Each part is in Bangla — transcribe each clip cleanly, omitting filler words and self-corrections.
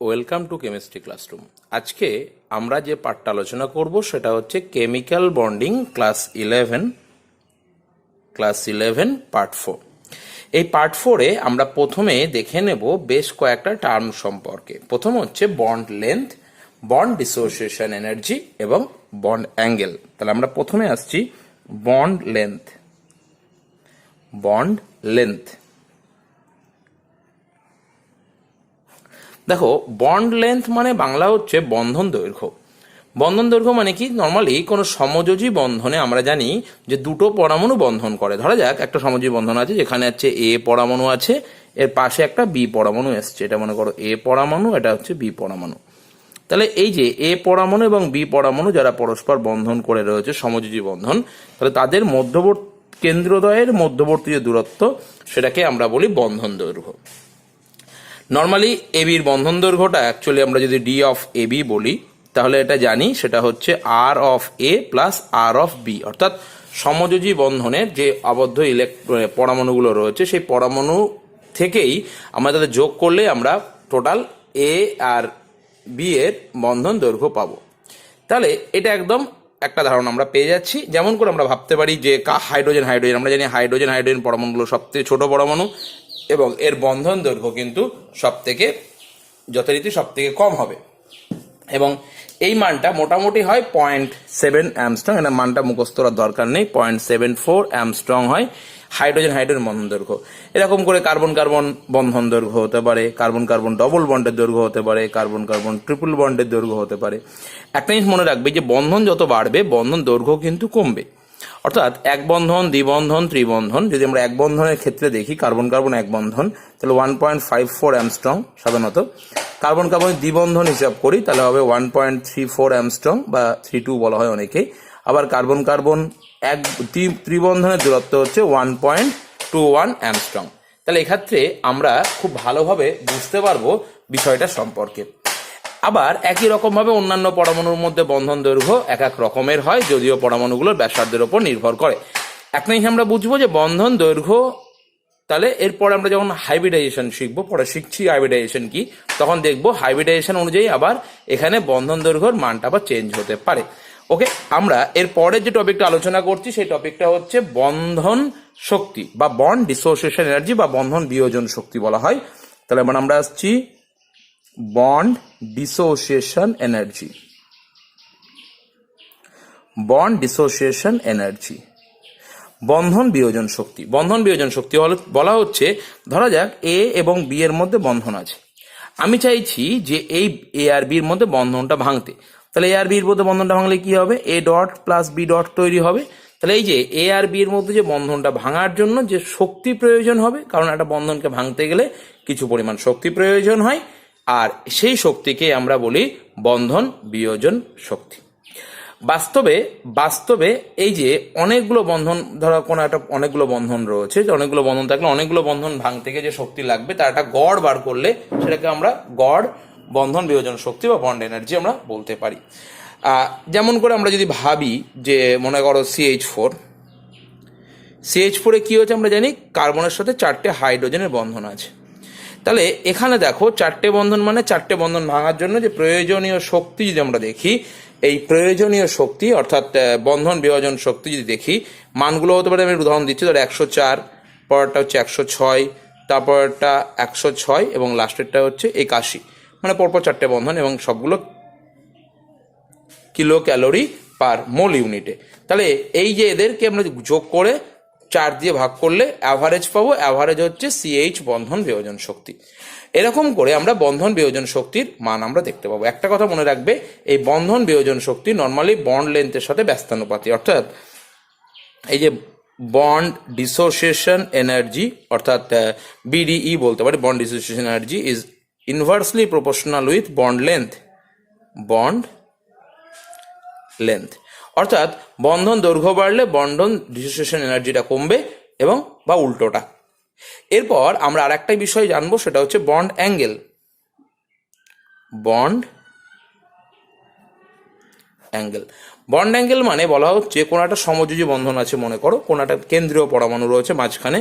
Welcome to chemistry classroom. আজকে আমরা যে পার্টটা আলোচনা করব সেটা হচ্ছে কেমিক্যাল বন্ডিং ক্লাস 11 পার্ট 4। এই পার্ট 4-এ আমরা প্রথমে দেখে নেব বেশ কয়েকটা টার্ম সম্পর্কে। প্রথম হচ্ছে bond length, bond dissociation energy এবং বন্ড অ্যাঙ্গেল। তাহলে আমরা প্রথমে আসছি বন্ড লেন্থ। দেখো, বন্ড লেন্থ মানে বাংলা হচ্ছে বন্ধন দৈর্ঘ্য। বন্ধন দৈর্ঘ্য মানে কি? নর্মালি কোনো সমযোজী বন্ধনে আমরা জানি যে দুটো পরমাণু বন্ধন করে। ধরা যাক একটা সমযোজী বন্ধন আছে যেখানে হচ্ছে এ পরমাণু আছে, এর পাশে একটা বি পরমাণু এসছে। এটা মনে করো এ পরমাণু, এটা হচ্ছে বি পরমাণু। তাহলে এই যে এ পরমাণু এবং বি পরমাণু যারা পরস্পর বন্ধন করে রয়েছে, সমযোজী বন্ধন, তাহলে তাদের কেন্দ্রদ্বয়ের মধ্যবর্তী যে দূরত্ব সেটাকে আমরা বলি বন্ধন দৈর্ঘ্য। নর্মালি এবির বন্ধন দৈর্ঘ্যটা অ্যাকচুয়ালি আমরা যদি ডি অফ এ বি বলি তাহলে এটা জানি সেটা হচ্ছে R of A plus R of B, অর্থাৎ সমযোজী বন্ধনের যে আবদ্ধ পরমাণুগুলো রয়েছে সেই পরমাণু থেকেই আমরা তাদের যোগ করলে আমরা টোটাল এ আর বি এর বন্ধন দৈর্ঘ্য পাবো। তাহলে এটা একদম একটা ধারণা আমরা পেয়ে যাচ্ছি। যেমন করে আমরা ভাবতে পারি যে হাইড্রোজেন আমরা জানি হাইড্রোজেন পরমাণুগুলো সবথেকে ছোট পরমাণু এবং এর বন্ধন দৈর্ঘ্য কিন্তু যথারীতি সব থেকে কম হবে এবং এই মানটা মোটামুটি হয় 0.7 অ্যামস্ট্রং। এর মানটা মুখস্থ করার দরকার নেই। 0.74 অ্যামস্ট্রং হয় হাইড্রোজেন বন্ধন দৈর্ঘ্য। এরকম করে কার্বন বন্ধন দৈর্ঘ্য হতে পারে, কার্বন ডবল বন্ডের দৈর্ঘ্য হতে পারে, কার্বন ট্রিপল বন্ডের দৈর্ঘ্য হতে পারে। একটা জিনিস মনে রাখবে যে বন্ধন যত বাড়বে বন্ধন দৈর্ঘ্য কিন্তু কমবে। অর্থাৎ এক বন্ধন, দ্বিবন্ধন, ত্রিবন্ধন, যদি আমরা এক বন্ধনের ক্ষেত্রে দেখি কার্বন এক বন্ধন তাহলে 1.54 অ্যামস্ট্রং সাধারণত। কার্বন দ্বিবন্ধন হিসাব করি তাহলে হবে 1.34 অ্যামস্ট্রং বা 32 বলা হয় অনেকেই। আবার কার্বন এক ত্রিবন্ধনের দূরত্ব হচ্ছে 1.21 অ্যামস্ট্রং। তাহলে এক্ষেত্রে আমরা খুব ভালোভাবে বুঝতে পারবো বিষয়টা সম্পর্কে। আবার একই রকমভাবে অন্যান্য পরমাণুর মধ্যে বন্ধন দৈর্ঘ্য এক এক রকমের হয়, যদিও পরমাণুগুলোর ব্যাসার্ধের উপর নির্ভর করে। একটা জিনিস আমরা বুঝবো যে বন্ধন দৈর্ঘ্য, তাহলে এরপর আমরা যখন হাইব্রিডাইজেশন শিখবো, পরে শিখছি হাইব্রিডাইজেশন কি, তখন দেখবো হাইব্রিডাইজেশন অনুযায়ী আবার এখানে বন্ধন দৈর্ঘ্যর মানটা আবার চেঞ্জ হতে পারে। ওকে, আমরা এর পরে যে টপিকটা আলোচনা করছি সেই টপিকটা হচ্ছে বন্ধন শক্তি বা বন্ড ডিসোসিয়েশন এনার্জি বা বন্ধন বিয়োজন শক্তি বলা হয়। তাহলে আমরা আসছি বন্ড ডিসোসিয়েশন এনার্জি। বন্ধন বিয়োজন শক্তি বলা হচ্ছে, ধরা যাক এ এবং বি এর মধ্যে বন্ধন আছে। আমি চাইছি যে এই এ আর বির মধ্যে বন্ধনটা ভাঙতে। তাহলে এ আর বির মধ্যে বন্ধনটা ভাঙলে কি হবে? A dot plus B dot তৈরি হবে। তাহলে এই যে এ আর বির মধ্যে যে বন্ধনটা ভাঙার জন্য যে শক্তি প্রয়োজন হবে, কারণ একটা বন্ধনকে ভাঙতে গেলে কিছু পরিমাণ শক্তি প্রয়োজন হয়, আর সেই শক্তিকে আমরা বলি বন্ধন বিয়োজন শক্তি। বাস্তবে এই যে অনেকগুলো বন্ধন, ধরো কোনো একটা অনেকগুলো বন্ধন রয়েছে, যে অনেকগুলো বন্ধন থাকলে অনেকগুলো বন্ধন ভাঙতে গিয়ে যে শক্তি লাগবে তার একটা গড় বার করলে সেটাকে আমরা গড় বন্ধন বিয়োজন শক্তি বা বন্ড এনার্জি আমরা বলতে পারি। যেমন করে আমরা যদি ভাবি যে মনে করো CH4 কি হচ্ছে আমরা জানি কার্বনের সাথে 4টে হাইড্রোজেনের বন্ধন আছে। তাহলে এখানে দেখো 4টে বন্ধন মানে 4টে বন্ধন ভাঙার জন্য যে প্রয়োজনীয় শক্তি যদি আমরা দেখি, এই প্রয়োজনীয় শক্তি অর্থাৎ বন্ধন বিভাজন শক্তি যদি দেখি, মানগুলো হতে পারে, আমি উদাহরণ দিচ্ছি, ধরো 104, পরেরটা হচ্ছে 106, তারপরটা 106 এবং লাস্টেরটা হচ্ছে 81, মানে পরপর 4টে বন্ধন এবং সবগুলো কিলো ক্যালোরি পার মোল ইউনিটে। তাহলে এই যে এদেরকে আমরা যোগ করে 4 দিয়ে ভাগ করলে অ্যাভারেজ পাবো। অ্যাভারেজ হচ্ছে CH বন্ধন বিয়োজন শক্তি। এরকম করে আমরা বন্ধন বিয়োজন শক্তির মান আমরা দেখতে পাবো। একটা কথা মনে রাখবে, এই বন্ধন বিয়োজন শক্তি নর্মালি বন্ড লেন্থের সাথে ব্যস্তানুপাতি, অর্থাৎ এই যে বন্ড ডিসোসিয়েশন এনার্জি অর্থাৎ BDE বলতে পারি, bond dissociation energy is inversely proportional with bond length. অর্থাৎ বন্ধন দৈর্ঘ্য বাড়লে বন্ধন ডিসোসিয়েশন এনার্জিটা কমবে এবং বা উল্টোটা। এরপর আমরা আর একটা বিষয় জানবো, সেটা হচ্ছে বন্ড অ্যাঙ্গেল মানে বলা হচ্ছে কোনো একটা সমযোজী বন্ধন আছে, মনে করো কোনো একটা কেন্দ্রীয় পরমাণু রয়েছে মাঝখানে,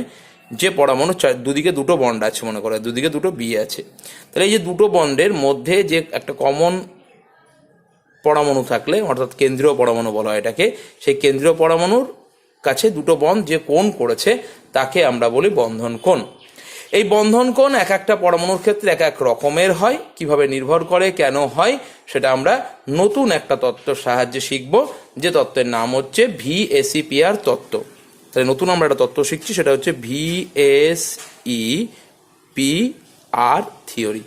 যে পরমাণু দুদিকে দুটো বন্ড আছে, মনে করো দুদিকে দুটো বি আছে, তাহলে এই যে দুটো বন্ডের মধ্যে যে একটা কমন পরমাণু থাকলে, অর্থাৎ কেন্দ্রীয় পরমাণু বলা হয় এটাকে, সেই কেন্দ্রীয় পরমাণুর কাছে দুটো বন্ড যে কোণ করেছে তাকে আমরা বলি বন্ধন কোণ। এই বন্ধন কোণ এক একটা পরমাণুর ক্ষেত্রে এক এক রকমের হয়। কিভাবে নির্ভর করে, কেন হয়, সেটা আমরা নতুন একটা তত্ত্বের সাহায্যে শিখব, যে তত্ত্বের নাম হচ্ছে ভিএসইপিআর তত্ত্ব। তাহলে নতুন আমরা একটা তত্ত্ব শিখছি, সেটা হচ্ছে ভিএসইপিআর থিওরি।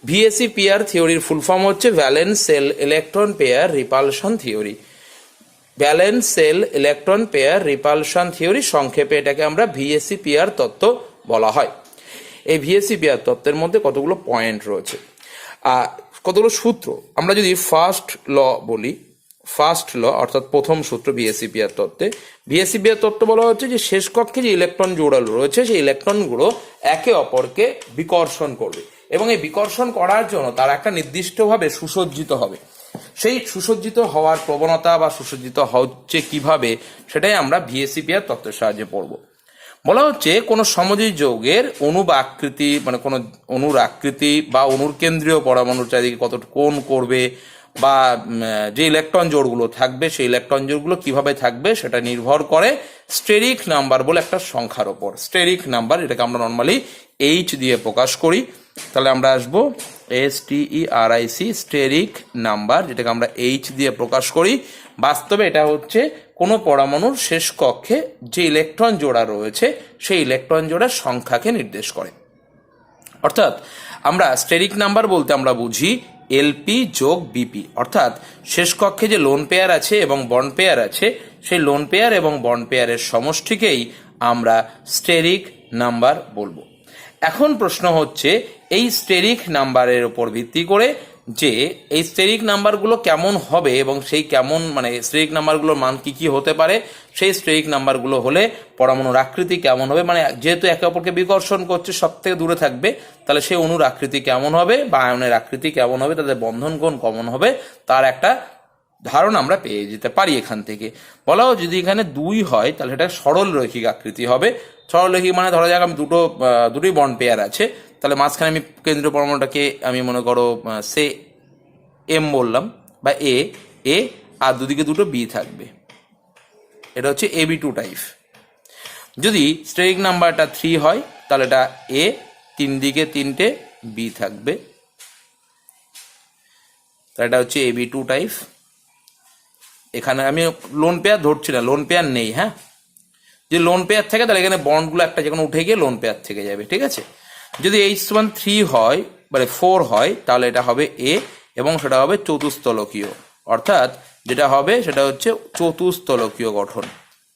ভিএসইপিআর থিওরির ফুল ফর্ম হচ্ছে valence shell electron pair repulsion theory. Valence shell electron pair repulsion theory, সংক্ষেপে এটাকে আমরা ভিএসইপিআর তত্ত্ব বলা হয়। এই ভিএসইপিআর তত্ত্বের মধ্যে কতগুলো পয়েন্ট রয়েছে, কতগুলো সূত্র। আমরা যদি ফার্স্ট ল বলি, ফার্স্ট ল অর্থাৎ প্রথম সূত্র ভিএসইপিআর তত্ত্বে, ভিএসইপিআর তত্ত্ব বলা হচ্ছে যে শেষ কক্ষে যে ইলেকট্রন জোড়ালো রয়েছে সেই ইলেকট্রনগুলো একে অপরকে বিকর্ষণ করবে, এবং এই বিকর্ষণ করার জন্য তারা একটা নির্দিষ্টভাবে সুসজ্জিত হবে। সেই সুসজ্জিত হওয়ার প্রবণতা বা সুসজ্জিত হচ্ছে কিভাবে, সেটাই আমরা ভিএসইপিআর তত্ত্বের সাহায্যে পড়ব। বলা হচ্ছে কোনো সমযোজী যৌগের অণু বা আকৃতি, মানে কোনো অণুর আকৃতি বা অণুর কেন্দ্রীয় পরমাণুর চারিদিকে কত কোণ করবে, বা যে ইলেকট্রন জোড়গুলো থাকবে সেই ইলেকট্রন জোড়গুলো কিভাবে থাকবে, সেটা নির্ভর করে স্টেরিক নাম্বার বলে একটা সংখ্যার ওপর। স্টেরিক নাম্বার, এটাকে আমরা নর্মালি এইচ দিয়ে প্রকাশ করি। তাহলে আমরা আসবো STERIC, স্টেরিক নাম্বার, যেটাকে আমরা এইচ দিয়ে প্রকাশ করি। বাস্তবে এটা হচ্ছে কোনো পরমাণুর শেষ কক্ষে যে ইলেকট্রন জোড়া রয়েছে সেই ইলেকট্রন জোড়ার সংখ্যাকে নির্দেশ করে। অর্থাৎ আমরা স্টেরিক নাম্বার বলতে আমরা বুঝি এলপি যোগ বিপি, অর্থাৎ শেষ কক্ষে যে লোন পেয়ার আছে এবং বন্ড পেয়ার আছে, সেই লোন পেয়ার এবং বন্ড পেয়ারের সমষ্টিকেই আমরা স্টেরিক নাম্বার বলবো। এখন প্রশ্ন হচ্ছে এই স্টেরিক নাম্বারের উপর ভিত্তি করে যে এই স্টেরিক নাম্বারগুলো কেমন হবে, এবং সেই কেমন, মানে স্টেরিক নাম্বারগুলোর মান কি কি হতে পারে, সেই স্টেরিক নাম্বারগুলো হলে পরমাণুর আকৃতি কেমন হবে, মানে যেহেতু একে অপরকে বিকর্ষণ করছে সব থেকে দূরে থাকবে, তাহলে সেই অণুর আকৃতি কেমন হবে বা আয়নের আকৃতি কেমন হবে, তাদের বন্ধন কোণ কেমন হবে, তার একটা ধারণা আমরা পেয়ে যেতে পারি এখান থেকে। বলা হয় যদি এখানে 2 হয় তাহলে এটা সরল রৈখিক আকৃতি হবে। সরল রৈখিক মানে ধরা যাক আমি দুটোই বন্ড পেয়ার আছে, তাহলে মাঝখানে আমি কেন্দ্রীয় পরমাণুটাকে আমি মনে করো সে এম বললাম বা এ, আর দুদিকে দুটো বি থাকবে, এটা হচ্ছে AB2 টাইপ। যদি স্টেরিক নাম্বারটা 3 হয় তাহলে এটা এ, তিন দিকে তিনটে বি থাকবে, তাহলে এটা হচ্ছে AB2 টাইপ। এখানে আমি লোন পেয়ার ধরছি না, লোন পেয়ার নেই, হ্যাঁ, যে লোন পেয়ার থাকে তাহলে এখানে বন্ডগুলো একটা যেখানে উঠে গিয়ে লোন পেয়ার থেকে যাবে, ঠিক আছে। যদি H1 3 হয়, মানে 4 হয়, তাহলে এটা হবে এ, এবং সেটা হবে চতুস্তলকীয়, অর্থাৎ যেটা হবে সেটা হচ্ছে চতুস্তলকীয় গঠন।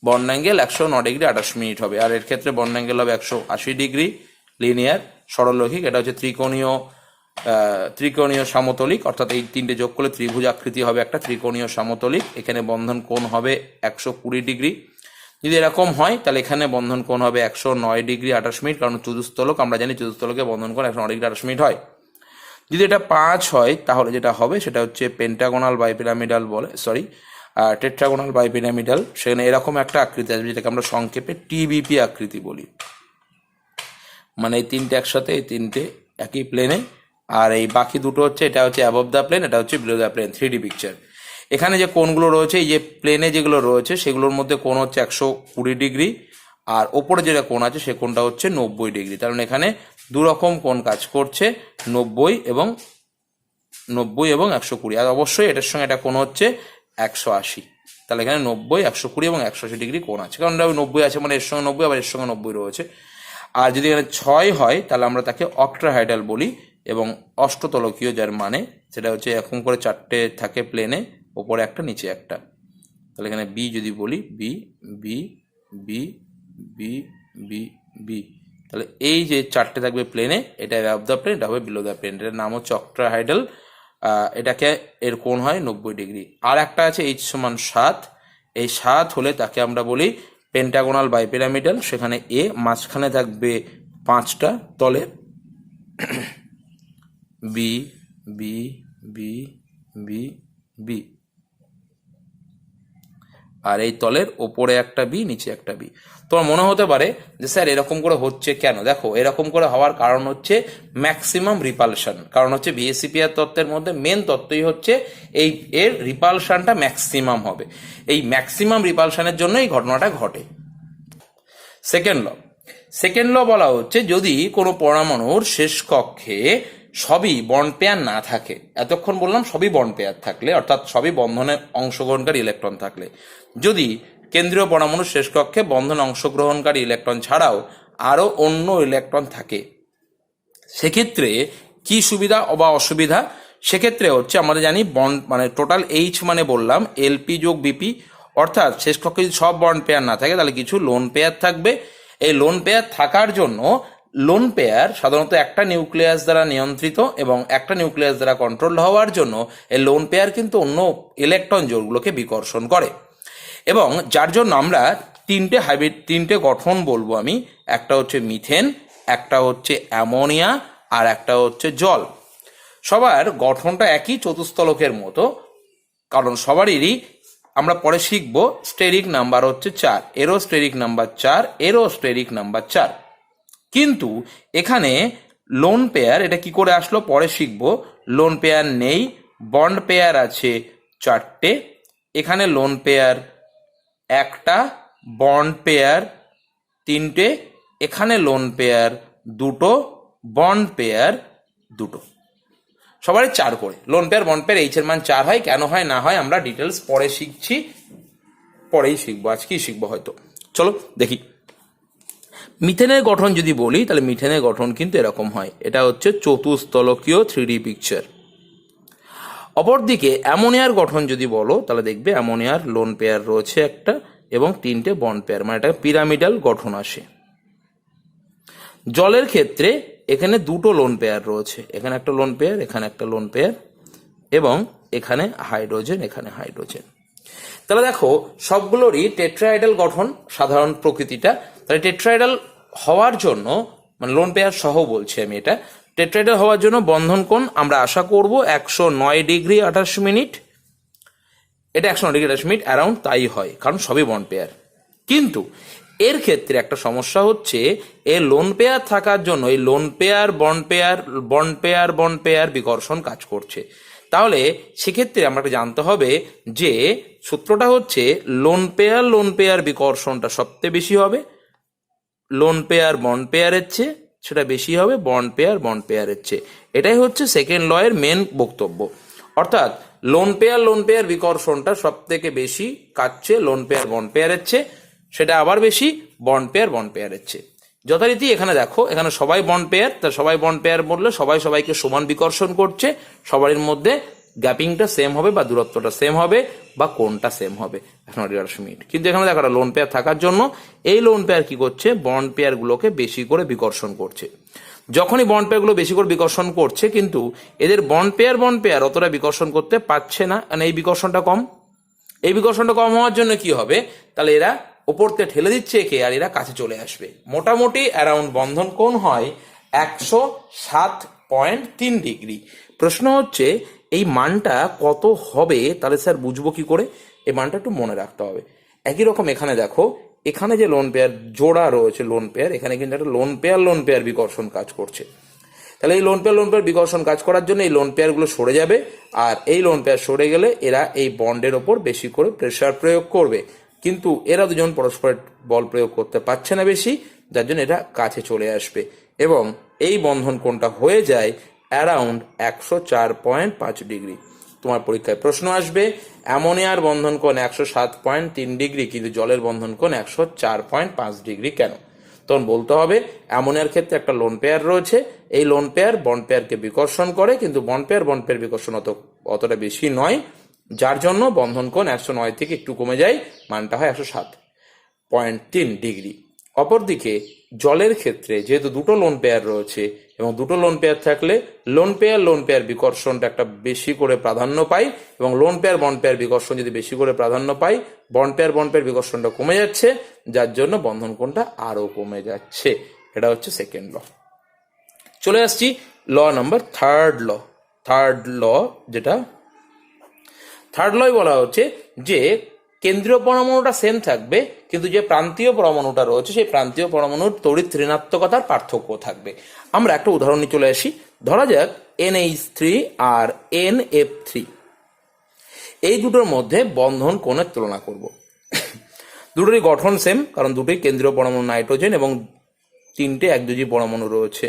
বন্ড অ্যাঙ্গেল 109 ডিগ্রি 28 মিনিট হবে, আর এর ক্ষেত্রে বন্ড অ্যাঙ্গেল হবে 180 ডিগ্রি লিনিয়ার সরলরৈখিক। এটা হচ্ছে ত্রিকোণীয় সমতলিক, অর্থাৎ এই তিনটে যোগ করলে ত্রিভুজ আকৃতি হবে একটা ত্রিকোণীয় সমতলিক। এখানে বন্ধন কোণ হবে 120 ডিগ্রি। যদি এরকম হয় তাহলে এখানে বন্ধন কোণ হবে 109 ডিগ্রি 28 মিনিট, কারণ চতুস্তলক, আমরা জানি চতুস্তলকে বন্ধন কোণ 109 ডিগ্রি 28 মিনিট হয়। যদি এটা 5 হয় তাহলে যেটা হবে সেটা হচ্ছে পেন্টাগোনাল বাইপিরামিডাল বলে, টেট্রাগোনাল বাইপিরামিডাল। সেখানে এরকম একটা আকৃতি আসবে, যেটাকে আমরা সংক্ষেপে TBP আকৃতি বলি। মানে এই তিনটে একসাথে, এই তিনটে একই প্লেনে, আর এই বাকি দুটো হচ্ছে, এটা হচ্ছে অ্যাবভ দ্য প্লেন, এটা হচ্ছে below the plane, 3D picture. এখানে যে কোণগুলো রয়েছে, এই যে প্লেনে যেগুলো রয়েছে সেগুলোর মধ্যে কোণ হচ্ছে 120 ডিগ্রি, আর ওপরে যেটা কোণ আছে সে কোণটা হচ্ছে 90 ডিগ্রি। কারণ এখানে দুরকম কোণ কাজ করছে, 90 এবং 120, আর অবশ্যই এটার সঙ্গে এটা কোণ হচ্ছে 180। তাহলে এখানে 90, 120 এবং 180 ডিগ্রি কোণ আছে, কারণ 90 আছে মানে এর সঙ্গে 90, আবার এর সঙ্গে 90 রয়েছে। আর যদি এখানে 6 হয় তাহলে আমরা তাকে অক্টাহাইডাল বলি, এবং অষ্টতলকীয়, যার মানে সেটা হচ্ছে এরকম করে 4টে থাকে প্লেনে, ওপরে একটা নিচে একটা। তাহলে এখানে বি যদি বলি, B B B B B B, তাহলে এই যে 4টে থাকবে প্লেনে, এটা অ্যাবভ দ্য প্লেন, এটা হবে বিলো দ্য প্লেন। এটার নাম হচ্ছে অক্টাহাইডাল। এটাকে এর কোণ হয় 90 ডিগ্রি। আর একটা আছে H=7, এই 7 হলে তাকে আমরা বলি পেন্টাগোনাল বাইপিরামিডাল। সেখানে এ, মাঝখানে থাকবে 5টা তলে B B B B B, আর এই তলের ওপরে একটা বি, নিচে একটা বি। তোমার মনে হতে পারে যে স্যার এরকম করে হচ্ছে কেন? দেখো, এরকম করে হওয়ার কারণ হচ্ছে ম্যাক্সিমাম রিপালশন। কারণ হচ্ছে বিএসসিপিআর তত্ত্বের মধ্যে মেন তত্ত্বই হচ্ছে এর রিপালশনটা ম্যাক্সিমাম হবে। এই ম্যাক্সিমাম রিপালশনের জন্য এই ঘটনাটা ঘটে। সেকেন্ড ল বলা হচ্ছে যদি কোনো পরমাণুর শেষ কক্ষে সবই বন্ড পেয়ার না থাকে, এতক্ষণ বললাম সবই বন্ড পেয়ার থাকলে, অর্থাৎ সবই বন্ধনে অংশগ্রহণকারী ইলেকট্রন থাকলে, যদি কেন্দ্রীয় পরমাণুর শেষ কক্ষে বন্ধনে অংশগ্রহণকারী ইলেকট্রন ছাড়াও আরো অন্য ইলেকট্রন থাকে, সেক্ষেত্রে কি সুবিধা বা অসুবিধা? সেক্ষেত্রে হচ্ছে আমরা জানি বন্ড মানে টোটাল এইচ মানে বললাম এলপি যোগ বিপি, অর্থাৎ শেষ কক্ষে যদি সব বন্ড পেয়ার না থাকে তাহলে কিছু লোন পেয়ার থাকবে। এই লোন পেয়ার থাকার জন্য লোন পেয়ার সাধারণত একটা নিউক্লিয়াস দ্বারা নিয়ন্ত্রিত এবং একটা নিউক্লিয়াস দ্বারা কন্ট্রোল হওয়ার জন্য এই লোন পেয়ার কিন্তু অন্য ইলেকট্রন জোড়গুলোকে বিকর্ষণ করে, এবং যার জন্য আমরা তিনটে গঠন বলবো আমি। একটা হচ্ছে মিথেন, একটা হচ্ছে অ্যামোনিয়া, আর একটা হচ্ছে জল। সবার গঠনটা একই, চতুস্তলকের মতো, কারণ সবারই আমরা পরে শিখবো স্টেরিক নাম্বার হচ্ছে 4, এরও স্টেরিক নাম্বার 4, এরও স্টেরিক নাম্বার 4। কিন্তু এখানে লোন পেয়ার এটা কি করে আসলো পরে শিখবো। লোন পেয়ার নেই, বন্ড পেয়ার আছে 4টে, এখানে লোন পেয়ার 1টা, বন্ড পেয়ার 3টে, এখানে লোন পেয়ার 2টো, বন্ড পেয়ার 2টো। সবারই 4 করে lone pair bond pair H এর মান 4 হয়। কেন হয় না হয় আমরা ডিটেলস পরে শিখছি, পরেই শিখবো, আজকেই শিখবো হয়তো। চলো দেখি মিথেনের গঠন যদি বলি, তাহলে মিথেনের গঠন কিন্তু এরকম হয়। এটা হচ্ছে চতুস্তলকীয় 3D পিকচার। অপরদিকে অ্যামোনিয়ার গঠন যদি বলো, তাহলে দেখবে অ্যামোনিয়ার লোন পেয়ার রয়েছে একটা এবং 3টে বন্ড পেয়ার, মানে এটা পিরামিডাল গঠন আসে। জলের ক্ষেত্রে এখানে 2টো লোন পেয়ার রয়েছে, এখানে একটা লোন পেয়ার, এখানে একটা লোন পেয়ার, এবং এখানে হাইড্রোজেন, এখানে হাইড্রোজেন। তাহলে দেখো সবগুলোরই টেট্রাহেড্রাল গঠন সাধারণ প্রকৃতিটা। তাহলে টেট্রাহেড্রাল হওয়ার জন্য, মানে লোন পেয়ার সহ বলছি আমি, এটা টেট্রাহেড্রাল হওয়ার জন্য বন্ধন কোণ আমরা আশা করব 109 ডিগ্রি 28 মিনিট। এটা 109 ডিগ্রি 28 মিনিট অ্যারাউন্ড তাই হয়, কারণ সবই বন্ড পেয়ার। কিন্তু এর ক্ষেত্রে একটা সমস্যা হচ্ছে, এর লোন পেয়ার থাকার জন্য এই lone pair bond pair bond pair bond pair বিকর্ষণ কাজ করছে। তাহলে সেক্ষেত্রে আমাকে জানতে হবে যে সূত্রটা হচ্ছে লোন পেয়ার বিকর্ষণটা সবচেয়ে বেশি হবে, লোন পেয়ার বন্ড পেয়ারের চেয়ে সেটা বেশি হবে বন্ড পেয়ারের চেয়ে। এটাই হচ্ছে সেকেন্ড ল এর মেন বক্তব্য। অর্থাৎ লোন পেয়ার বিকর্ষণটা সব থেকে বেশি কাটছে লোন পেয়ার বন্ড পেয়ারের চেয়ে, সেটা আবার বেশি বন্ড পেয়ারের চেয়ে। যথারীতি এখানে দেখো, এখানে সবাই বন্ড পেয়ার, তা সবাই বন্ড পেয়ার বললে সবাই সবাইকে সমান বিকর্ষণ করছে, সবার মধ্যে গ্যাপিংটা সেম হবে বা দূরত্বটা সেম হবে বা কোণটা সেম হবে 128 মিনিট। কিন্তু এখানে দেখো লোন পেয়ার থাকার জন্য এই লোন পেয়ার কি করছে, বন্ড পেয়ার গুলোকে বেশি করে বিকর্ষণ করছে। যখনই বন্ড পেয়ার গুলো বেশি করে বিকর্ষণ করছে, কিন্তু এদের বন্ড পেয়ার অতটা বিকর্ষণ করতে পারছে না, কারণ এই বিকর্ষণটা কম। এই বিকর্ষণটা কম হওয়ার জন্য কি হবে, তাহলে এরা ওপর থেকে ঠেলে দিচ্ছে একে, আর এরা কাছে চলে আসবে। মোটামুটি অ্যারাউন্ড বন্ধন কোণ হয় 107.3 ডিগ্রি। প্রশ্ন হচ্ছে এই মানটা কত হবে, তাহলে স্যার বুঝবো কি করে? এই মানটা একটু মনে রাখতে হবে। একই রকম এখানে দেখো, এখানে যে লোন পেয়ার জোড়া রয়েছে লোন পেয়ার, এখানে কিন্তু একটা লোন পেয়ার বিকর্ষণ কাজ করছে। তাহলে এই লোন পেয়ার বিকর্ষণ কাজ করার জন্য এই লোন পেয়ারগুলো সরে যাবে, আর এই লোন পেয়ার সরে গেলে এরা এই বন্ডের ওপর বেশি করে প্রেসার প্রয়োগ করবে, কিন্তু এরা দুজন পরস্পরের বল প্রয়োগ করতে পারছে না বেশি, যার জন্য এটা কাছে চলে আসবে এবং এই বন্ধন কোণটা হয়ে যায় অ্যারাউন্ড 104.5 ডিগ্রি। তোমার পরীক্ষায় প্রশ্ন আসবে অ্যামোনিয়ার বন্ধন কোণ 107.3 ডিগ্রি, কিন্তু জলের বন্ধন কোণ 104.5 ডিগ্রি কেন? তখন বলতে হবে অ্যামোনিয়ার ক্ষেত্রে একটা লোন পেয়ার রয়েছে, এই লোন পেয়ার বন্ড পেয়ারকে বিকর্ষণ করে, কিন্তু বন্ড পেয়ার বিকর্ষণ অতটা বেশি নয়, যার জন্য বন্ধন কোণ 109 থেকে একটু কমে যায়, মানটা হয় 107.3 ডিগ্রি। অপরদিকে জলের ক্ষেত্রে যেহেতু 2টো লোন পেয়ার রয়েছে এবং 2টো লোন পেয়ার থাকলে লোন পেয়ার বিকর্ষণটা একটা বেশি করে প্রাধান্য পায়, এবং লোন পেয়ার বন্ড পেয়ার বিকর্ষণ যদি বেশি করে প্রাধান্য পায়, বন্ড পেয়ার বিকর্ষণটা কমে যাচ্ছে, যার জন্য বন্ধন কোণটা আরো কমে যাচ্ছে। এটা হচ্ছে সেকেন্ড ল। চলে আসছি ল নাম্বার থার্ড ল, যেটা থার্ড লয় বলা হচ্ছে যে কেন্দ্রীয় পরমাণুটা সেম থাকবে, কিন্তু যে প্রান্তীয় পরমাণুটা রয়েছে সেই প্রান্তীয় পরমাণুর তড়িৎ ঋণাত্মকতার পার্থক্য থাকবে। আমরা একটা উদাহরণ নিয়ে চলে আসি। ধরা যাক NH3 আর NF3, এই দুটোর মধ্যে বন্ধন কোণের তুলনা করব। দুটোরই গঠন সেম, কারণ দুটোই কেন্দ্রীয় পরমাণু নাইট্রোজেন এবং 3টে একযোজী পরমাণু রয়েছে।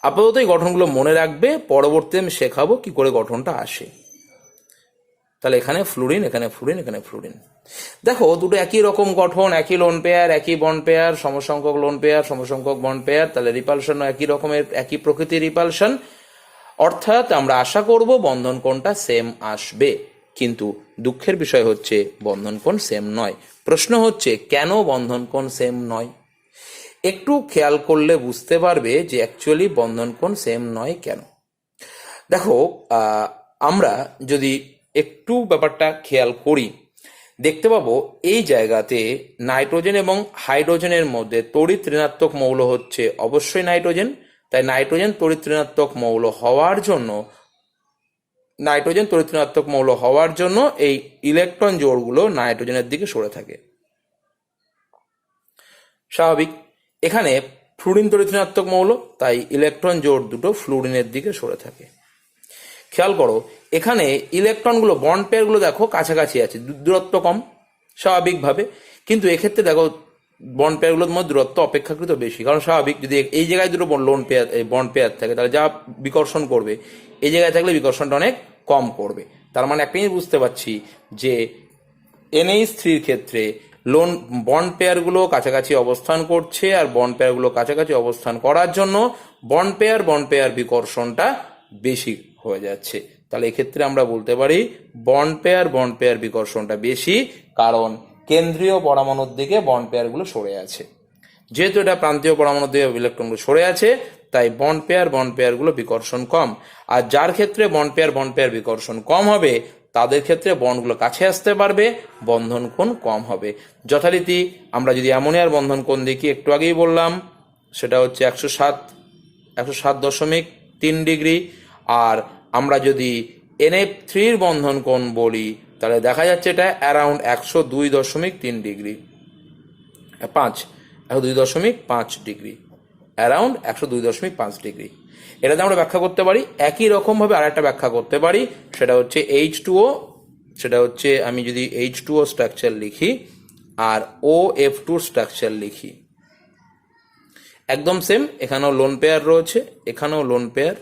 আপাতত এই গঠনগুলো মনে রাখবে, পরবর্তীতে আমি শেখাবো কি করে গঠনটা আসে। তাহলে এখানে ফ্লুরিন, এখানে ফ্লুরিন, এখানে ফ্লুরিন। দেখো দুটো একই রকম গঠন, একই লোন পেয়ার, একই বন্ড পেয়ার, সমসংখ্যক লোন পেয়ার, সমসংখ্যক বন্ড পেয়ার, তাহলে রিপালশনও একই রকমের, একই প্রকৃতির রিপালশন। অর্থাৎ আমরা আশা করব বন্ধন কোণটা সেম আসবে, কিন্তু দুঃখের বিষয় হচ্ছে বন্ধন কোণ সেম নয়। প্রশ্ন হচ্ছে কেন বন্ধন কোণ সেম নয়? একটু খেয়াল করলে বুঝতে পারবে যে অ্যাকচুয়ালি বন্ধন কোণ সেম নয় কেন। দেখো আমরা যদি একটু ব্যাপারটা খেয়াল করি, দেখতে পাবো এই জায়গাতে নাইট্রোজেন এবং হাইড্রোজেনের মধ্যে তড়িৎ ঋণাত্মক মৌল হচ্ছে অবশ্যই নাইট্রোজেন। তাই নাইট্রোজেন তড়িৎ ঋণাত্মক মৌল হওয়ার জন্য এই ইলেকট্রন জোড়গুলো নাইট্রোজেনের দিকে সরে থাকে, স্বাভাবিক। এখানে ফ্লুরিন তড়িৎ ঋণাত্মক মৌল, তাই ইলেকট্রন জোড় দুটো ফ্লুরিনের দিকে সরে থাকে। খেয়াল করো এখানে ইলেকট্রনগুলো, বন্ড পেয়ারগুলো দেখো কাছাকাছি আছে, দূরত্ব কম স্বাভাবিকভাবে, কিন্তু এক্ষেত্রে দেখো বন্ড পেয়ারগুলোর মধ্যে দূরত্ব অপেক্ষাকৃত বেশি, কারণ স্বাভাবিক যদি এই জায়গায় দুটো লোন পেয়ার, বন্ড পেয়ার থাকে, তাহলে যা বিকর্ষণ করবে এই জায়গায় থাকলে বিকর্ষণটা অনেক কম করবে। তার মানে একটা জিনিস বুঝতে পারছি যে NH3 ক্ষেত্রে লোন বন্ড পেয়ারগুলো কাছাকাছি অবস্থান করছে, আর বন্ড পেয়ারগুলো কাছাকাছি অবস্থান করার জন্য বন্ড পেয়ার বিকর্ষণটা বেশি হয়ে যাচ্ছে। তাহলে এক্ষেত্রে আমরা বলতে পারি বন্ড পেয়ার বিকর্ষণটা বেশি, কারণ কেন্দ্রীয় পরমাণুর দিকে বন্ড পেয়ারগুলো সরে আছে। যেহেতু এটা প্রান্তীয় পরমাণুর দিকে ইলেকট্রনগুলো সরে আছে, তাই বন্ড পেয়ারগুলো বিকর্ষণ কম। আর যার ক্ষেত্রে বন্ড পেয়ার বিকর্ষণ কম হবে তাদের ক্ষেত্রে বন্ডগুলো কাছে আসতে পারবে, বন্ধন কোণ কম হবে। যথারীতি আমরা যদি অ্যামোনিয়ার বন্ধন কোণ দেখি, একটু আগেই বললাম সেটা হচ্ছে 107.3 ডিগ্রি। আর আমরা যদি NF3 বন্ধন কোণ বলি তাহলে দেখা যাচ্ছে এটা around 102.3 degree, 102.5 degree, around 102.5 degree. এটাতে আমরা ব্যাখ্যা করতে পারি। একই রকমভাবে আর একটা ব্যাখ্যা করতে পারি, সেটা হচ্ছে H2O। সেটা হচ্ছে আমি যদি H2O স্ট্রাকচার লিখি আর OF2 স্ট্রাকচার লিখি, একদম সেম। এখানেও লোন পেয়ার রয়েছে, এখানেও লোন পেয়ার,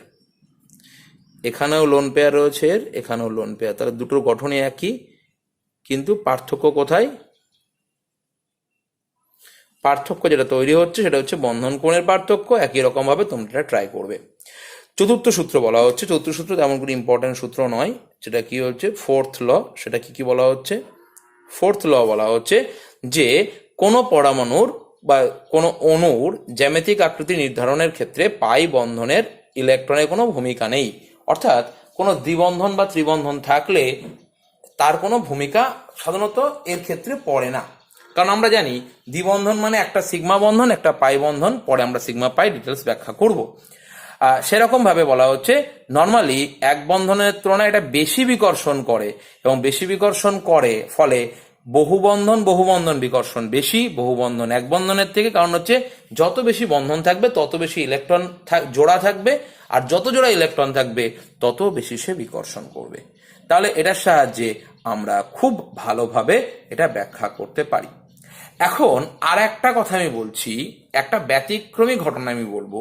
এখানেও লোন পেয়ার রয়েছে, এখানেও লোন পেয়ার, তাহলে দুটোর গঠনই একই, কিন্তু পার্থক্য কোথায়? পার্থক্য যেটা তৈরি হচ্ছে সেটা হচ্ছে বন্ধন কোণের পার্থক্য। একই রকম ভাবে তোমরা এটা ট্রাই করবে। চতুর্থ সূত্র বলা হচ্ছে, চতুর্থ সূত্র তেমন কোনো ইম্পর্টেন্ট সূত্র নয়, সেটা কি হচ্ছে ফোর্থ ল। সেটা কি বলা হচ্ছে? ফোর্থ ল বলা হচ্ছে যে কোনো পরমাণুর বা কোনো অণুর জ্যামিতিক আকৃতি নির্ধারণের ক্ষেত্রে পাই বন্ধনের ইলেকট্রনের কোনো ভূমিকা নেই। অর্থাৎ কোনো দ্বিবন্ধন বা ত্রিবন্ধন থাকলে তার কোনো ভূমিকা সাধারণত এর ক্ষেত্রে পড়ে না, কারণ আমরা জানি দ্বিবন্ধন মানে একটা সিগমা বন্ধন, একটা পাই বন্ধন। পরে আমরা সিগমা পাই ডিটেলস ব্যাখ্যা করব। সেরকম ভাবে বলা হচ্ছে নর্মালি এক বন্ধনের তুলনায় এটা বেশি বিকর্ষণ করে, এবং বেশি বিকর্ষণ করে ফলে বহুবন্ধন বিকর্ষণ বেশি, বহুবন্ধন এক বন্ধনের থেকে। কারণ হচ্ছে যত বেশি বন্ধন থাকবে তত বেশি ইলেকট্রন জোড়া থাকবে, আর যত জোড়া ইলেকট্রন থাকবে তত বেশি সে বিকর্ষণ করবে। তাহলে এটার সাহায্যে আমরা খুব ভালোভাবে এটা ব্যাখ্যা করতে পারি। এখন আর একটা কথা আমি বলছি, একটা ব্যতিক্রমী ঘটনা আমি বলবো।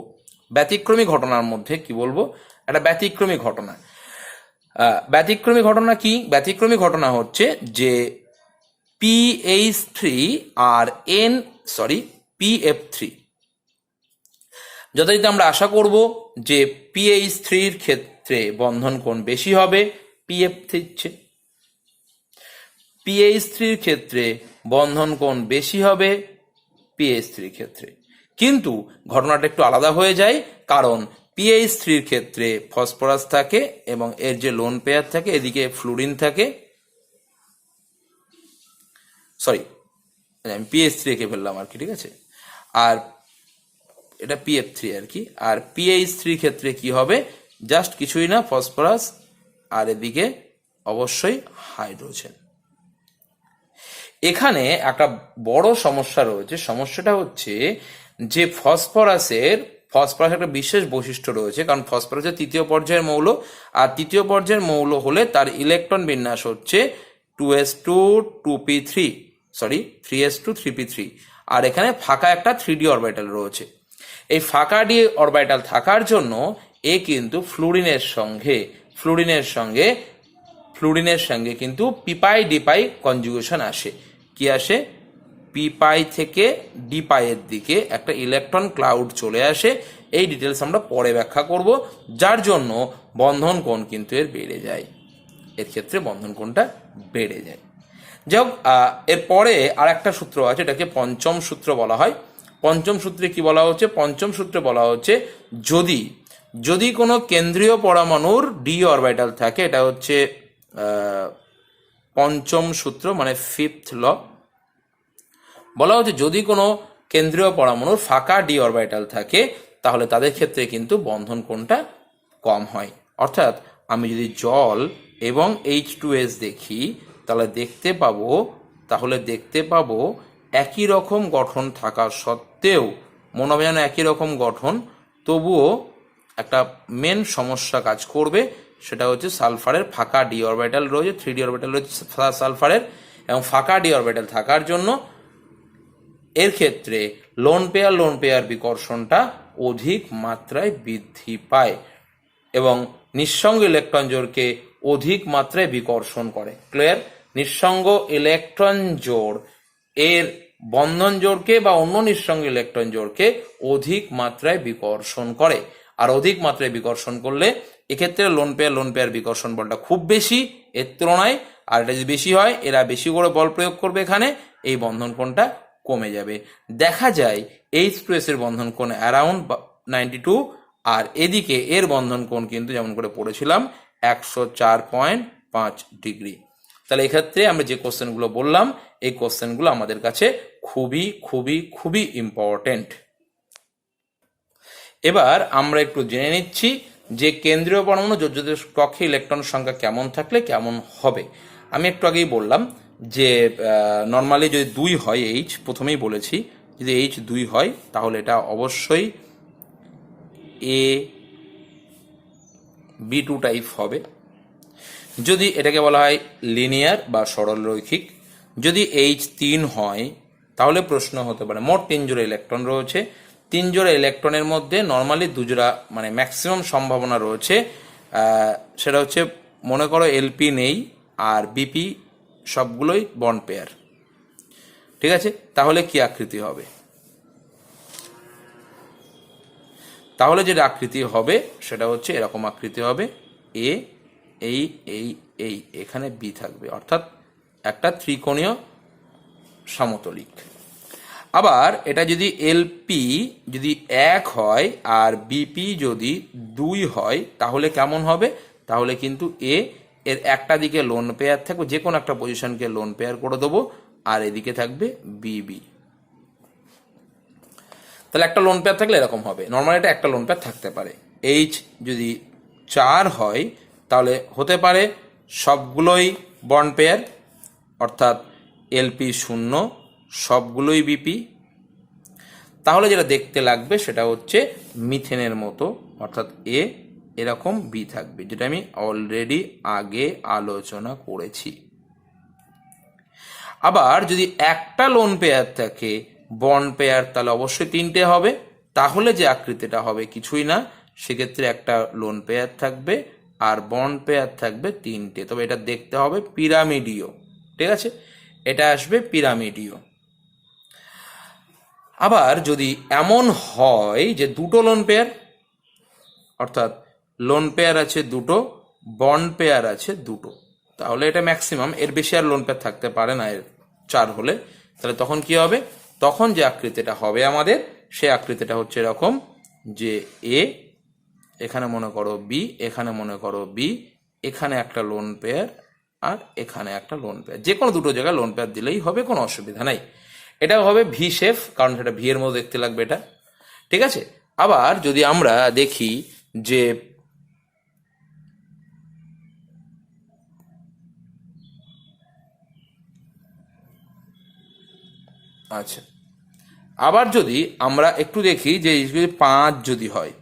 ব্যতিক্রমী ঘটনার মধ্যে কি বলবো? একটা ব্যতিক্রমী ঘটনা। ব্যতিক্রমী ঘটনা কি? ব্যতিক্রমী ঘটনা হচ্ছে যে PH3 আর PF3, যথারীতি আমরা আশা করব যে PH3 ক্ষেত্রে বন্ধন কোণ বেশি হবে PF3 চেয়ে, PH3 ক্ষেত্রে বন্ধন কোণ বেশি হবে PH3 ক্ষেত্রে। কিন্তু ঘটনাটা একটু আলাদা হয়ে যায়, কারণ PH3 ক্ষেত্রে ফসফরাস থাকে এবং এর যে লোন পেয়ার থাকে, এদিকে ফ্লুরিন থাকে। সরি, আমি PH3 কে ফেললাম আর কি, ঠিক আছে। আর এটা PF3 আর কি। আর PH3 ক্ষেত্রে কি হবে? জাস্ট কিছুই না, ফসফরাস আর এদিকে অবশ্যই হাইড্রোজেন। এখানে একটা বড় সমস্যা রয়েছে, সমস্যাটা হচ্ছে যে ফসফরাসের একটা বিশেষ বৈশিষ্ট্য রয়েছে, কারণ ফসফরাসের তৃতীয় পর্যায়ের মৌল, আর তৃতীয় পর্যায়ের মৌল হলে তার ইলেকট্রন বিন্যাস হচ্ছে 2s2 2p3 3s2 3p3, আর এখানে ফাঁকা একটা 3d অরবিটাল রয়েছে। এই ফাঁকা ডি অরবিটাল থাকার জন্য এ কিন্তু ফ্লুরিনের সঙ্গে কিন্তু পিপাই ডিপাই কনজুগেশন আসে। কি আসে? পিপাই থেকে ডিপাইয়ের দিকে একটা ইলেকট্রন ক্লাউড চলে আসে। এই ডিটেলস আমরা পরে ব্যাখ্যা করব, যার জন্য বন্ধন কোণ কিন্তু এর বেড়ে যায়, এর ক্ষেত্রে বন্ধন কোণটা বেড়ে যায়। যাই হোক, এরপরে আর একটা সূত্র আছে, এটাকে পঞ্চম সূত্র বলা হয়। পঞ্চম সূত্রে কি বলা হচ্ছে? পঞ্চম সূত্রে বলা হচ্ছে যদি কোনো কেন্দ্রীয় পরমাণুর ডি অরবিটাল থাকে, এটা হচ্ছে পঞ্চম সূত্র, মানে ফিফথ ল। বলা হচ্ছে যদি কোনো কেন্দ্রীয় পরমাণুর ফাঁকা ডি অরবিটাল থাকে, তাহলে তাদের ক্ষেত্রে কিন্তু বন্ধন কোণটা কম হয়। অর্থাৎ আমি যদি জল এবং H2S দেখি, তাহলে দেখতে পাবো একই রকম গঠন থাকা সত্ত্বেও, মনে হবে যেন একই রকম গঠন, তবুও একটা মেন সমস্যা কাজ করবে। সেটা হচ্ছে সালফারের ফাঁকা ডি অরবিটাল রয়েছে, 3d অরবিটাল রয়েছে সালফারের, এবং ফাঁকা ডি অরবিটাল থাকার জন্য এর ক্ষেত্রে লোন পেয়ার বিকর্ষণটা অধিক মাত্রায় বৃদ্ধি পায় এবং নিঃসঙ্গ ইলেকট্রন জোড়কে অধিক মাত্রায় বিকর্ষণ করে। ক্লিয়ার? নিঃসঙ্গ ইলেকট্রন জোড় এর বন্ধন জোড়কে বা অন্য নিঃসঙ্গ ইলেকট্রন জোড়কে অধিক মাত্রায় বিকর্ষণ করে, আর অধিক মাত্রায় বিকর্ষণ করলে এক্ষেত্রে লোন পেয়ার বিকর্ষণ বলটা খুব বেশি এর তুলনায়, আর এটা যদি বেশি হয়, এরা বেশি করে বল প্রয়োগ করবে এখানে, এই বন্ধন কোণটা কমে যাবে। দেখা যায় H2S এর বন্ধন কোণ অ্যারাউন্ড 92, আর এদিকে এর বন্ধন কোণ কিন্তু যেমন করে পড়েছিলাম 104.5 ডিগ্রি। তাহলে এক্ষেত্রে আমরা যে কোশ্চেনগুলো বললাম, এই কোশ্চেনগুলো আমাদের কাছে খুবই খুবই খুবই ইম্পর্টেন্ট। এবার আমরা একটু জেনে নিচ্ছি যে কেন্দ্রীয় পরমাণু যোজ্যদের কক্ষে ইলেকট্রন সংখ্যা কেমন থাকলে কেমন হবে। আমি একটু আগেই বললাম যে নর্মালি যদি 2 হয়, প্রথমেই বলেছি, যদি H 2 হয় তাহলে এটা অবশ্যই B2 টাইপ হবে। যদি এটাকে বলা হয় লিনিয়ার বা সরল রৈখিক। যদি H 3 হয় তাহলে প্রশ্ন হতে পারে, মোট 3 জোড়া ইলেকট্রন রয়েছে, 3 জোড়া ইলেকট্রনের মধ্যে নর্মালি 2 জোড়া, মানে ম্যাক্সিমাম সম্ভাবনা রয়েছে, সেটা হচ্ছে মনে করো এলপি নেই আর বিপি সবগুলোই বন্ড পেয়ার। ঠিক আছে? তাহলে কি আকৃতি হবে? তাহলে যেটা আকৃতি হবে সেটা হচ্ছে এরকম আকৃতি হবে, এখানে বি থাকবে, অর্থাৎ একটা ত্রিকোণীয় সমতলিক। আবার এটা যদি এলপি যদি 1 হয় আর বিপি যদি 2 হয় তাহলে কেমন হবে? তাহলে কিন্তু এর একটা দিকে লোন পেয়ার থাকবে, যে কোনো একটা পজিশনকে লোন পেয়ার করে দেবো, আর এদিকে থাকবে বিবি। তাহলে একটা লোন পেয়ার থাকলে এরকম হবে। নর্মালি এটা একটা লোন পেয়ার থাকতে পারে। H যদি 4 হয় তাহলে হতে পারে সবগুলোই বন্ড পেয়ার, অর্থাৎ এলপি 0, সবগুলোই বিপি। তাহলে যেটা দেখতে লাগবে সেটা হচ্ছে মিথেনের মতো, অর্থাৎ এরকম বি থাকবে, যেটা আমি অলরেডি আগে আলোচনা করেছি। আবার যদি একটা লোন পেয়ার থাকে বন্ড পেয়ার, তাহলে অবশ্যই 3টে হবে। তাহলে যে আকৃতিটা হবে কিছুই না, সেক্ষেত্রে একটা লোন পেয়ার থাকবে আর বন্ড পেয়ার থাকবে 3টে, তবে এটা দেখতে হবে পিরামিডীয়। ঠিক আছে? এটা আসবে পিরামিডীয়। আবার যদি এমন হয় যে 2টো লোন পেয়ার, অর্থাৎ লোন পেয়ার আছে 2টো, বন্ড পেয়ার আছে 2টো, তাহলে এটা ম্যাক্সিমাম, এর বেশি আর লোন পেয়ার থাকতে পারে না এর 4 হলে। তাহলে তখন কি হবে? তখন যে আকৃতিটা হবে আমাদের, সেই আকৃতিটা হচ্ছে এরকম যে এখানে মনে করো বি, এখানে মনে করো বি, এখানে একটা লোন পেয়ার আর এখানে একটা লোন পেয়ার, যে কোনো 2টো জায়গায় লোন পেয়ার দিলেই হবে, কোনো অসুবিধা নাই। এটাও হবে ভি শেপ, কারণ সেটা ভি এর মধ্যে দেখতে লাগবে এটা। ঠিক আছে? আবার যদি আমরা দেখি যে আচ্ছা, আবার যদি আমরা একটু দেখি যে 5 যদি হয়,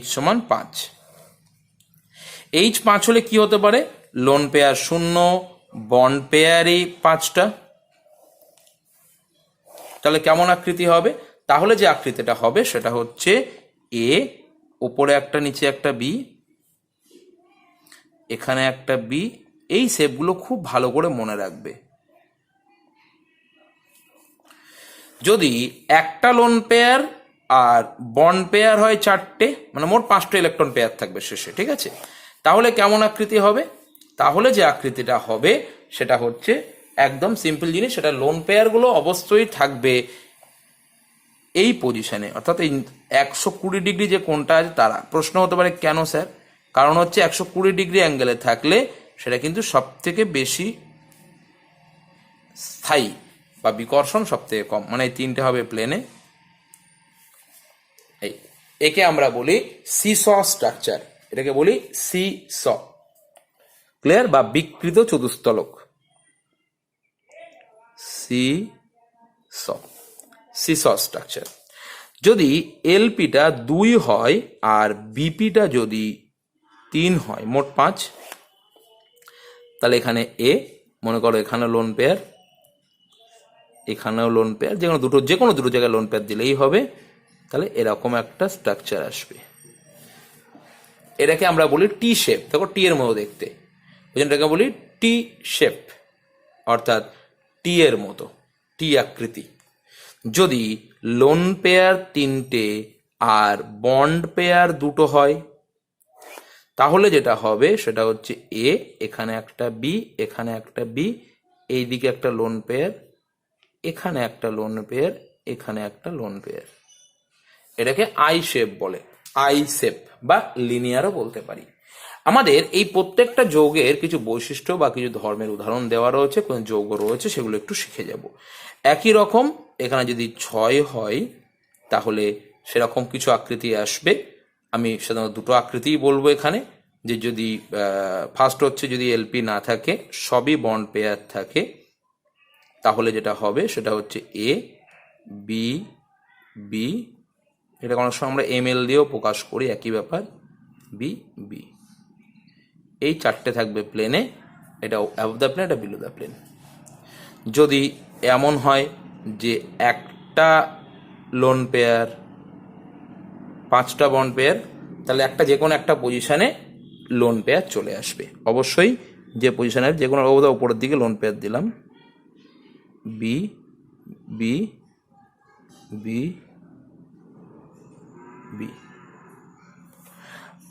H সমান 5, H5 হলে কি হতে পারে, লোন পেয়ার 0, বন্ড পেয়ারই 5টা, তাহলে কেমন আকৃতি হবে, তাহলে যে আকৃতিটা হবে সেটা হচ্ছে এ, উপরে একটা নিচে একটা বি, এখানে একটা বি। এই শেপগুলো খুব ভালো করে মনে রাখবে। যদি একটা লোন পেয়ার আর বন্ড পেয়ার হয় 4টে, মানে মোট 5টা ইলেকট্রন পেয়ার থাকবে শেষে, ঠিক আছে, তাহলে কেমন আকৃতি হবে, তাহলে যে আকৃতিটা হবে সেটা হচ্ছে একদম সিম্পল জিনিস, সেটা লোন পেয়ারগুলো অবশ্যই থাকবে এই পজিশনে, অর্থাৎ এই 120 ডিগ্রি যে কোণটা আছে তারা। প্রশ্ন হতে পারে কেন স্যার, কারণ হচ্ছে 120 ডিগ্রি অ্যাঙ্গেলে থাকলে সেটা কিন্তু সব থেকে বেশি স্থায়ী বা বিকর্ষণ সব থেকে কম, মানে এই 3টে হবে প্লেনে। এই একে আমরা বলি সিস স্ট্রাকচার, এটাকে বলি সিস, ক্লিয়ার, বা বিকৃত চতুস্তলক, সিস স্ট্রাকচার। যদি এলপিটা 2 হয় আর বিপিটা যদি 3 হয়, মোট 5, তাহলে এখানে এ, মনে করো এখানে লোন পেয়ার, এখানেও লোন পেয়ার, যে কোনো দুটো জায়গায় লোন পেয়ার দিলেই হবে, তাহলে এরকম একটা স্ট্রাকচার আসবে। এটাকে আমরা বলি টি শেপ, দেখো টি এর মতো দেখতে, ওই জন্য এটাকে বলি টি শেপ, অর্থাৎ টি এর মতো, টি আকৃতি। যদি লোন পেয়ার 3টে আর বন্ড পেয়ার 2টো হয়, তাহলে যেটা হবে সেটা হচ্ছে এ, এখানে একটা বি, এখানে একটা বি, এইদিকে একটা লোন পেয়ার, এখানে একটা লোন পেয়ার, এখানে একটা লোন পেয়ার। এটাকে আই শেপ বলে, আই শেপ বা লিনিয়ারও বলতে পারি। আমাদের এই প্রত্যেকটা যৌগের কিছু বৈশিষ্ট্য বা কিছু ধর্মের উদাহরণ দেওয়া রয়েছে, কোন যৌগ রয়েছে সেগুলো একটু শিখে যাব। একই রকম এখানে যদি 6 হয় তাহলে সেরকম কিছু আকৃতি আসবে। আমি সাধারণত 2টো আকৃতিই বলবো এখানে, যে যদি ফার্স্ট হচ্ছে যদি এলপি না থাকে, সবই বন্ড পেয়ার থাকে, তাহলে যেটা হবে সেটা হচ্ছে এ বি বি, এটা অনেক সময় আমরা এমএল দিয়েও প্রকাশ করি, একই ব্যাপার, বি বি, এই 4টে থাকবে প্লেনে, এটা অ্যাবভ দ্য প্লেন, এটা বিলো দ্য প্লেন। যদি এমন হয় যে একটা লোন পেয়ার 5টা বন্ড পেয়ার, তাহলে একটা যে কোনো একটা পজিশনে লোন পেয়ার চলে আসবে, অবশ্যই যে পজিশনের যে কোনো উপরের দিকে লোন পেয়ার দিলাম, বি বি বি বি।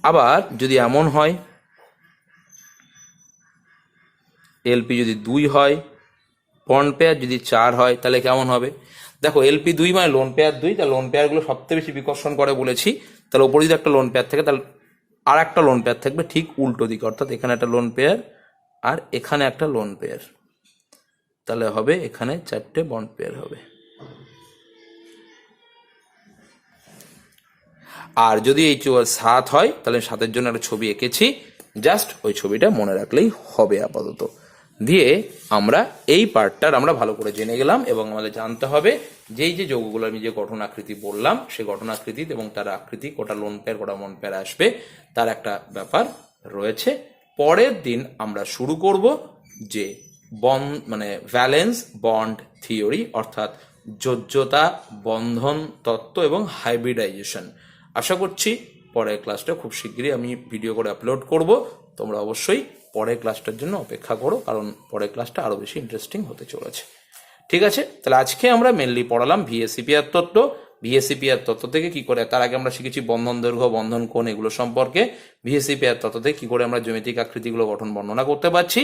আবার যদি এমন হয় এলপি যদি 2 হয়, বন্ড পেয়ার যদি 4 হয়, তাহলে কেমন হবে, দেখো এলপি 2 মানে লোন পেয়ার 2, তাহলে লোন পেয়ারগুলো সবথেকে বেশি বিকর্ষণ করে বলেছি, তাহলে ওপরে যদি একটা লোন পেয়ার থাকে তাহলে আর একটা লোন পেয়ার থাকবে ঠিক উল্টো দিকে, অর্থাৎ এখানে একটা লোন পেয়ার আর এখানে একটা লোন পেয়ার, তাহলে হবে এখানে 4টে বন্ড পেয়ার হবে। আর যদি এই 7 হয় তাহলে 7-এর জন্য একটা ছবি এঁকেছি, জাস্ট ওই ছবিটা মনে রাখলেই হবে আপাতত। দিয়ে আমরা এই পার্টটার আমরা ভালো করে জেনে গেলাম, এবং আমাদের জানতে হবে যে এই যে যৌগগুলো আমি যে গঠন আকৃতি বললাম, সেই গঠন আকৃতি এবং তার আকৃতি, কোটা লোন পেয়ার কোটা বন্ড পেয়ার আসবে, তার একটা ব্যাপার রয়েছে। পরের দিন আমরা শুরু করব যে মানে ভ্যালেন্স বন্ড থিওরি, অর্থাৎ যোজ্যতা বন্ধন তত্ত্ব এবং হাইব্রিডাইজেশন। আশা করছি পরের ক্লাসটা খুব শীঘ্রই আমি ভিডিও করে আপলোড করব, তোমরা অবশ্যই পরের ক্লাসটার জন্য অপেক্ষা করো, কারণ পরের ক্লাসটা আরো বেশি ইন্টারেস্টিং হতে চলেছে। ঠিক আছে, তাহলে আজকে আমরা মেনলি পড়ালাম ভিএসিপিআর তত্ত্ব। ভিএসিপিআর তত্ত্ব থেকে কি করে, তার আগে আমরা শিখেছি বন্ধন দৈর্ঘ্য, বন্ধন কোণ, এগুলো সম্পর্কে। ভিএসিপিআর তত্ত্ব থেকে কি করে আমরা জ্যামিতিক আকৃতিগুলো গঠন বর্ণনা করতে পারছি,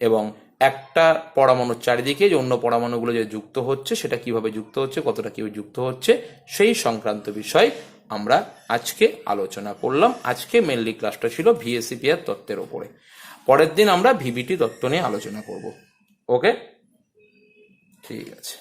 এবং একটা পরমাণুর চারিদিকে যে অন্য পরমাণুগুলো যে যুক্ত হচ্ছে সেটা কিভাবে যুক্ত হচ্ছে, কতটা কিভাবে যুক্ত হচ্ছে, সেই সংক্রান্ত বিষয় আমরা আজকে আলোচনা করলাম। আজকে মেনলি ক্লাসটা ছিল ভিএসিপিআর তত্ত্বের ওপরে। পরের দিন আমরা ভিবিটি তত্ত্ব নিয়ে আলোচনা করব। ওকে, ঠিক আছে।